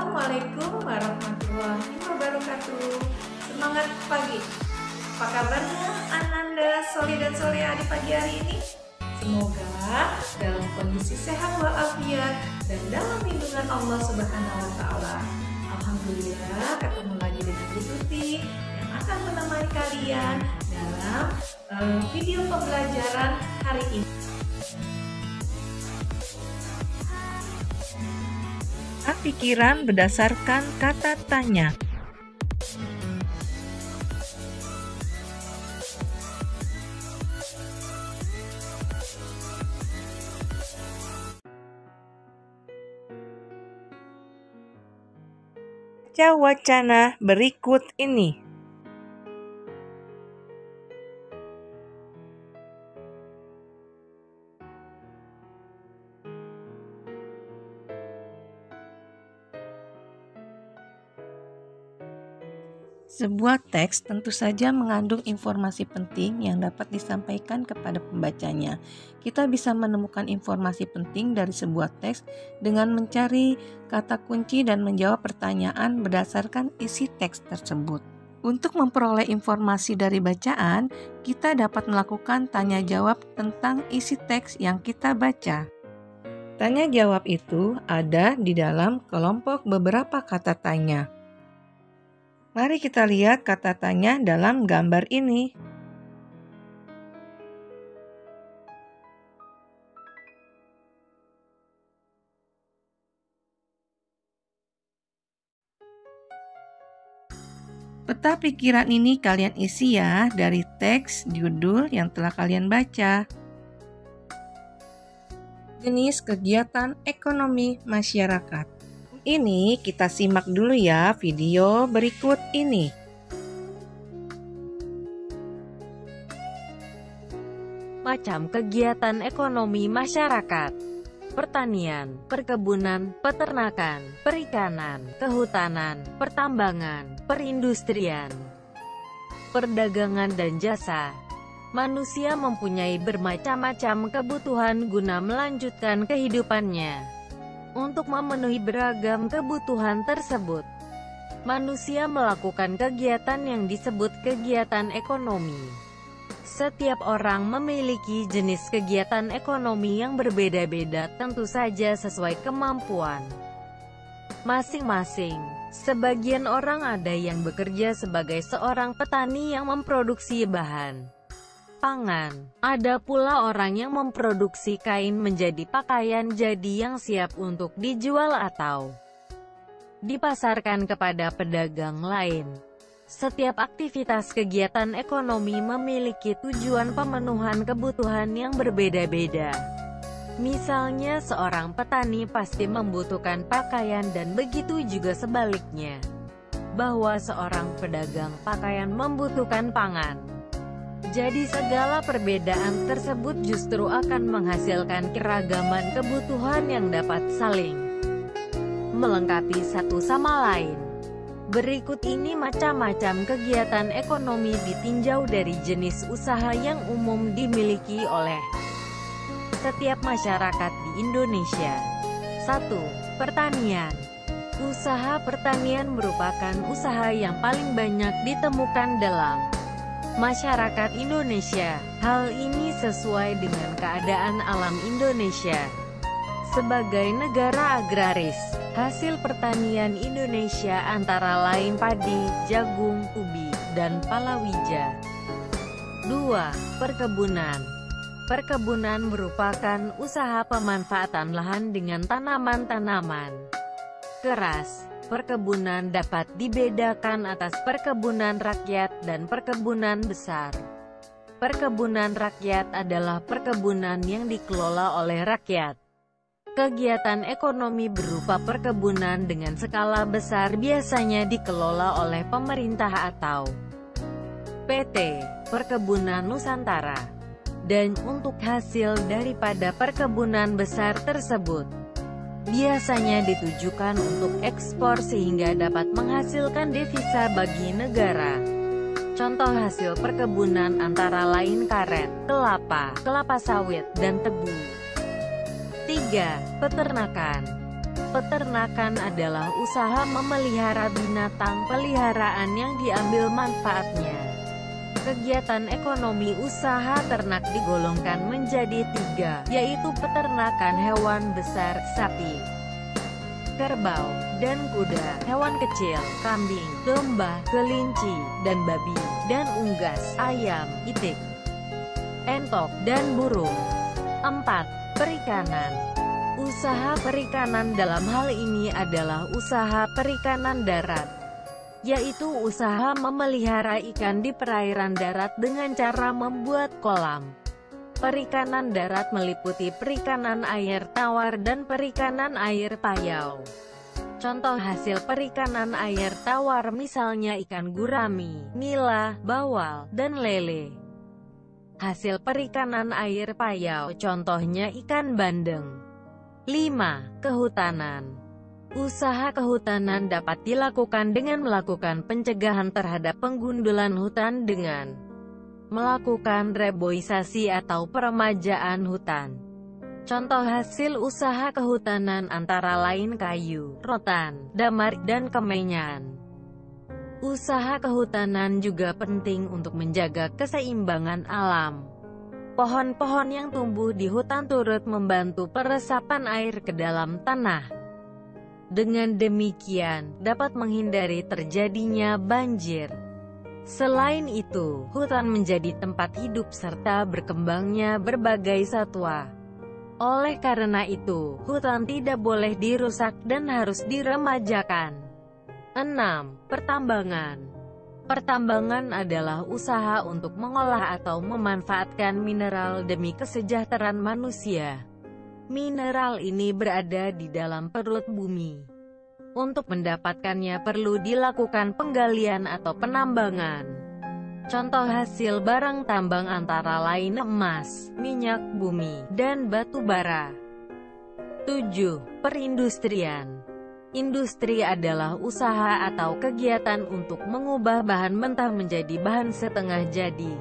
Assalamualaikum warahmatullahi wabarakatuh. Semangat pagi. Apa kabarnya Ananda, Soli dan Soleha di pagi hari ini? Semoga dalam kondisi sehat walafiat dan dalam lindungan Allah Subhanahu wa taala. Alhamdulillah ketemu lagi dengan Bu Tuti yang akan menemani kalian dalam video pembelajaran hari ini. Pikiran berdasarkan kata tanya. Baca wacana berikut ini. Sebuah teks tentu saja mengandung informasi penting yang dapat disampaikan kepada pembacanya. Kita bisa menemukan informasi penting dari sebuah teks dengan mencari kata kunci dan menjawab pertanyaan berdasarkan isi teks tersebut. Untuk memperoleh informasi dari bacaan, kita dapat melakukan tanya jawab tentang isi teks yang kita baca. Tanya jawab itu ada di dalam kelompok beberapa kata tanya. Mari kita lihat kata tanya dalam gambar ini. Peta pikiran ini kalian isi ya dari teks judul yang telah kalian baca. Jenis kegiatan ekonomi masyarakat. Ini kita simak dulu ya video berikut ini. Macam kegiatan ekonomi masyarakat: pertanian, perkebunan, peternakan, perikanan, kehutanan, pertambangan, perindustrian, perdagangan dan jasa. Manusia mempunyai bermacam-macam kebutuhan guna melanjutkan kehidupannya. Untuk memenuhi beragam kebutuhan tersebut, manusia melakukan kegiatan yang disebut kegiatan ekonomi. Setiap orang memiliki jenis kegiatan ekonomi yang berbeda-beda, tentu saja sesuai kemampuan masing-masing. Sebagian orang ada yang bekerja sebagai seorang petani yang memproduksi bahan pangan. Ada pula orang yang memproduksi kain menjadi pakaian jadi yang siap untuk dijual atau dipasarkan kepada pedagang lain. Setiap aktivitas kegiatan ekonomi memiliki tujuan pemenuhan kebutuhan yang berbeda-beda. Misalnya seorang petani pasti membutuhkan pakaian dan begitu juga sebaliknya, bahwa seorang pedagang pakaian membutuhkan pangan. Jadi segala perbedaan tersebut justru akan menghasilkan keragaman kebutuhan yang dapat saling melengkapi satu sama lain. Berikut ini macam-macam kegiatan ekonomi ditinjau dari jenis usaha yang umum dimiliki oleh setiap masyarakat di Indonesia. 1. Pertanian. Usaha pertanian merupakan usaha yang paling banyak ditemukan dalam masyarakat Indonesia. Hal ini sesuai dengan keadaan alam Indonesia. Sebagai negara agraris, hasil pertanian Indonesia antara lain padi, jagung, ubi, dan palawija. 2. Perkebunan. Perkebunan merupakan usaha pemanfaatan lahan dengan tanaman-tanaman keras. Perkebunan dapat dibedakan atas perkebunan rakyat dan perkebunan besar. Perkebunan rakyat adalah perkebunan yang dikelola oleh rakyat. Kegiatan ekonomi berupa perkebunan dengan skala besar biasanya dikelola oleh pemerintah atau PT Perkebunan Nusantara. Dan untuk hasil daripada perkebunan besar tersebut biasanya ditujukan untuk ekspor sehingga dapat menghasilkan devisa bagi negara. Contoh hasil perkebunan antara lain karet, kelapa sawit, dan tebu. 3. Peternakan. Peternakan adalah usaha memelihara binatang peliharaan yang diambil manfaatnya. Kegiatan ekonomi usaha ternak digolongkan menjadi 3, yaitu peternakan hewan besar, sapi, kerbau, dan kuda, hewan kecil, kambing, domba, kelinci, dan babi, dan unggas, ayam, itik, entok, dan burung. 4. Perikanan. Usaha perikanan dalam hal ini adalah usaha perikanan darat, yaitu usaha memelihara ikan di perairan darat dengan cara membuat kolam. Perikanan darat meliputi perikanan air tawar dan perikanan air payau. Contoh hasil perikanan air tawar misalnya ikan gurami, nila, bawal, dan lele. Hasil perikanan air payau contohnya ikan bandeng. 5. Kehutanan. Usaha kehutanan dapat dilakukan dengan melakukan pencegahan terhadap penggundulan hutan dengan melakukan reboisasi atau peremajaan hutan. Contoh hasil usaha kehutanan antara lain kayu, rotan, damar, dan kemenyan. Usaha kehutanan juga penting untuk menjaga keseimbangan alam. Pohon-pohon yang tumbuh di hutan turut membantu peresapan air ke dalam tanah. Dengan demikian, dapat menghindari terjadinya banjir. Selain itu, hutan menjadi tempat hidup serta berkembangnya berbagai satwa. Oleh karena itu, hutan tidak boleh dirusak dan harus diremajakan. 6. Pertambangan. Pertambangan adalah usaha untuk mengolah atau memanfaatkan mineral demi kesejahteraan manusia. Mineral ini berada di dalam perut bumi. Untuk mendapatkannya perlu dilakukan penggalian atau penambangan. Contoh hasil barang tambang antara lain emas, minyak bumi, dan batu bara. 7. Perindustrian. Industri adalah usaha atau kegiatan untuk mengubah bahan mentah menjadi bahan setengah jadi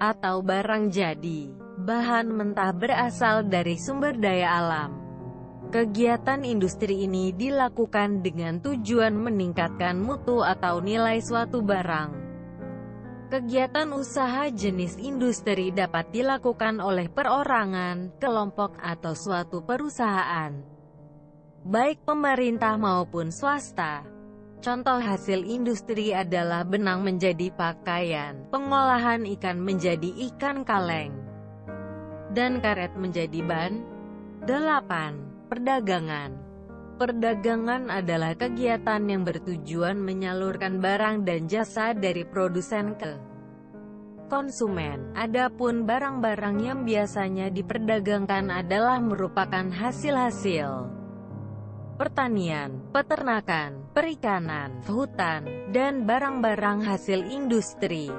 atau barang jadi. Bahan mentah berasal dari sumber daya alam. Kegiatan industri ini dilakukan dengan tujuan meningkatkan mutu atau nilai suatu barang. Kegiatan usaha jenis industri dapat dilakukan oleh perorangan, kelompok, atau suatu perusahaan, baik pemerintah maupun swasta. Contoh hasil industri adalah benang menjadi pakaian, pengolahan ikan menjadi ikan kaleng, dan karet menjadi ban. 8. Perdagangan. Perdagangan adalah kegiatan yang bertujuan menyalurkan barang dan jasa dari produsen ke konsumen. Adapun barang-barang yang biasanya diperdagangkan adalah merupakan hasil-hasil pertanian, peternakan, perikanan, hutan, dan barang-barang hasil industri.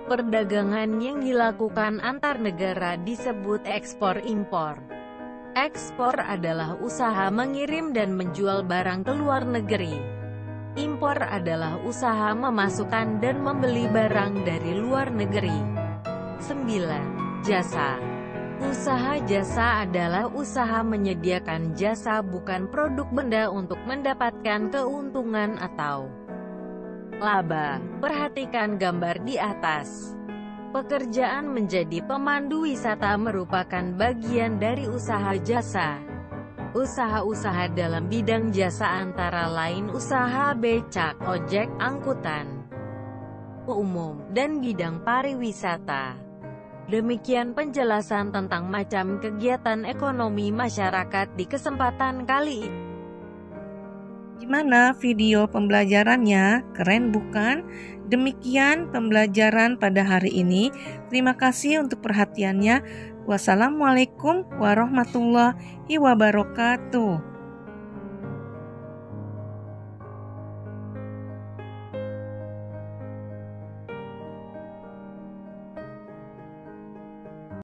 Perdagangan yang dilakukan antar negara disebut ekspor-impor. Ekspor adalah usaha mengirim dan menjual barang ke luar negeri. Impor adalah usaha memasukkan dan membeli barang dari luar negeri. 9. Jasa. Usaha jasa adalah usaha menyediakan jasa bukan produk benda untuk mendapatkan keuntungan atau laba. Perhatikan gambar di atas. Pekerjaan menjadi pemandu wisata merupakan bagian dari usaha jasa. Usaha-usaha dalam bidang jasa antara lain usaha becak, ojek, angkutan umum, dan bidang pariwisata. Demikian penjelasan tentang macam kegiatan ekonomi masyarakat di kesempatan kali ini. Gimana video pembelajarannya? Keren bukan? Demikian pembelajaran pada hari ini. Terima kasih untuk perhatiannya. Wassalamualaikum warahmatullahi wabarakatuh.